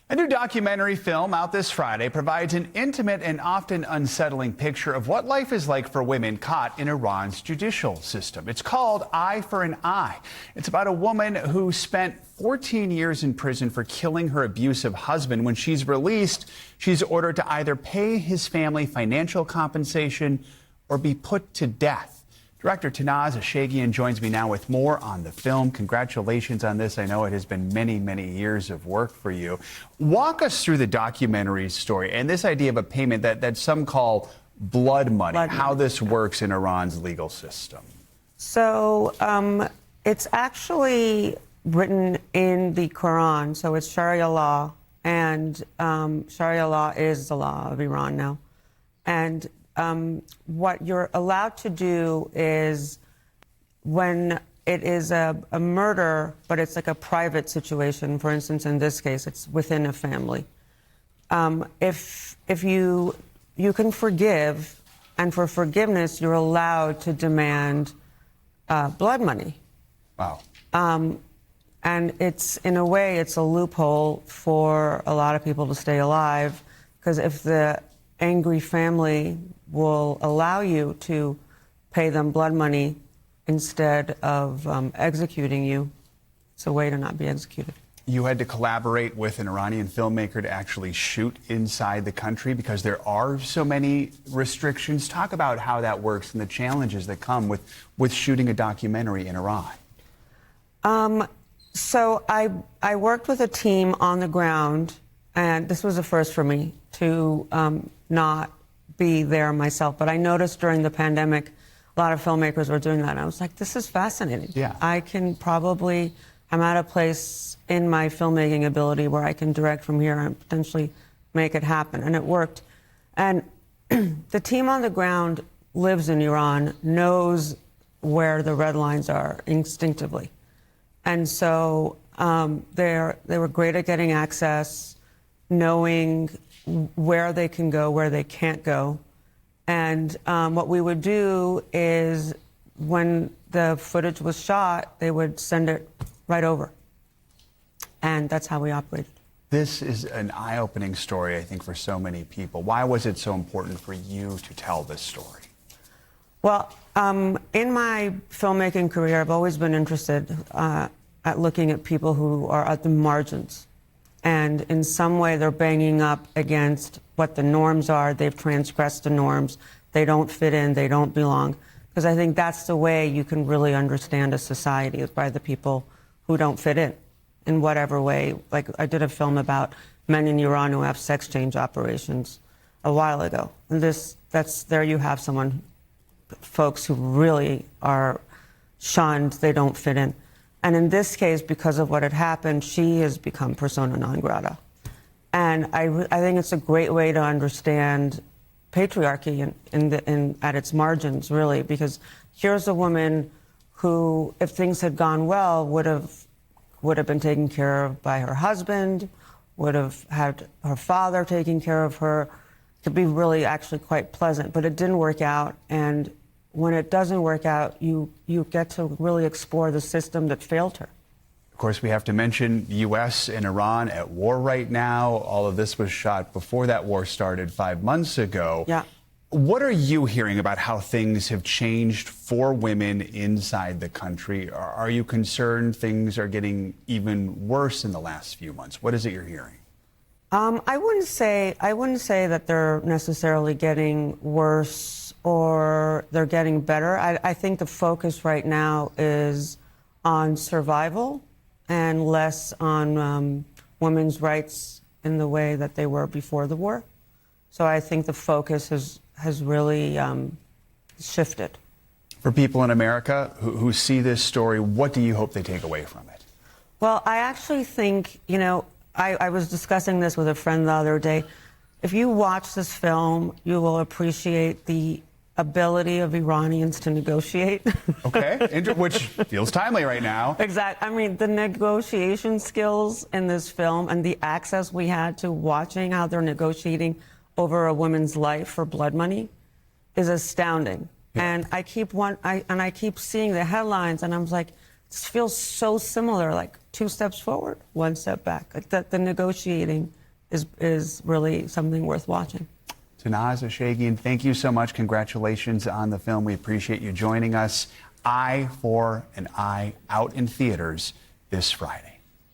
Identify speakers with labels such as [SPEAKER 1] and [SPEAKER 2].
[SPEAKER 1] A new documentary film out this Friday provides an intimate and often unsettling picture of what life is like for women caught in Iran's judicial system. It's called Eye for an Eye. It's about a woman who spent 14 years in prison for killing her abusive husband. When she's released, she's ordered to either pay his family financial compensation or be put to death. Director Tanaz Eshaghian joins me now with more on the film. Congratulations on this. I know it has been many, many years of work for you. Walk us through the documentary's story and this idea of a payment that some call blood money, how this works in Iran's legal system.
[SPEAKER 2] So it's actually written in the Quran, so it's Sharia law, and Sharia law is the law of Iran now. And what you're allowed to do is, when it is a murder, but it's like a private situation, for instance, in this case, it's within a family. If you can forgive, and for forgiveness, you're allowed to demand blood money.
[SPEAKER 1] Wow.
[SPEAKER 2] And it's, in a way, it's a loophole for a lot of people to stay alive, because if the angry family will allow you to pay them blood money instead of executing you, it's a way to not be executed.
[SPEAKER 1] You had to collaborate with an Iranian filmmaker to actually shoot inside the country because there are so many restrictions. Talk about how that works and the challenges that come with shooting a documentary in Iran.
[SPEAKER 2] So I worked with a team on the ground, and this was a first for me to not be there myself. But I noticed during the pandemic, a lot of filmmakers were doing that. And I was like, this is fascinating.
[SPEAKER 1] Yeah.
[SPEAKER 2] I can probably, I'm at a place in my filmmaking ability where I can direct from here and potentially make it happen. And it worked. And the team on the ground lives in Iran, knows where the red lines are instinctively. And so they were great at getting access, knowing where they can go, where they can't go. And what we would do is, when the footage was shot, they would send it right over. And that's how we operated.
[SPEAKER 1] This is an eye-opening story, I think, for so many people. Why was it so important for you to tell this story?
[SPEAKER 2] Well, in my filmmaking career, I've always been interested at looking at people who are at the margins. And in some way, they're banging up against what the norms are. They've transgressed the norms. They don't fit in. They don't belong. Because I think that's the way you can really understand a society, is by the people who don't fit in whatever way. Like, I did a film about men in Iran who have sex change operations a while ago. And there you have folks who really are shunned. They don't fit in. And in this case, because of what had happened, she has become persona non grata. And I think it's a great way to understand patriarchy at its margins, really, because here's a woman who, if things had gone well, would have been taken care of by her husband, would have had her father taking care of her. Could be really actually quite pleasant, but it didn't work out. And when it doesn't work out, you get to really explore the system that failed her.
[SPEAKER 1] Of course, we have to mention U.S. and Iran at war right now. All of this was shot before that war started 5 months ago.
[SPEAKER 2] Yeah.
[SPEAKER 1] What are you hearing about how things have changed for women inside the country? Are you concerned things are getting even worse in the last few months? What is it you're hearing?
[SPEAKER 2] I wouldn't say that they're necessarily getting worse or they're getting better. I think the focus right now is on survival and less on women's rights in the way that they were before the war. So I think the focus has really shifted.
[SPEAKER 1] For people in America who see this story, what do you hope they take away from it?
[SPEAKER 2] Well, I actually think, I was discussing this with a friend the other day. If you watch this film, you will appreciate the ability of Iranians to negotiate.
[SPEAKER 1] Okay, which feels timely right now.
[SPEAKER 2] Exactly. I mean, the negotiation skills in this film and the access we had to watching how they're negotiating over a woman's life for blood money is astounding. Yeah. And I keep seeing the headlines, and I'm like, feels so similar, like 2 steps forward, 1 step back. Like that, the negotiating is really something worth watching.
[SPEAKER 1] Tanaz Eshaghian, thank you so much. Congratulations on the film. We appreciate you joining us. Eye for an Eye, out in theaters this Friday.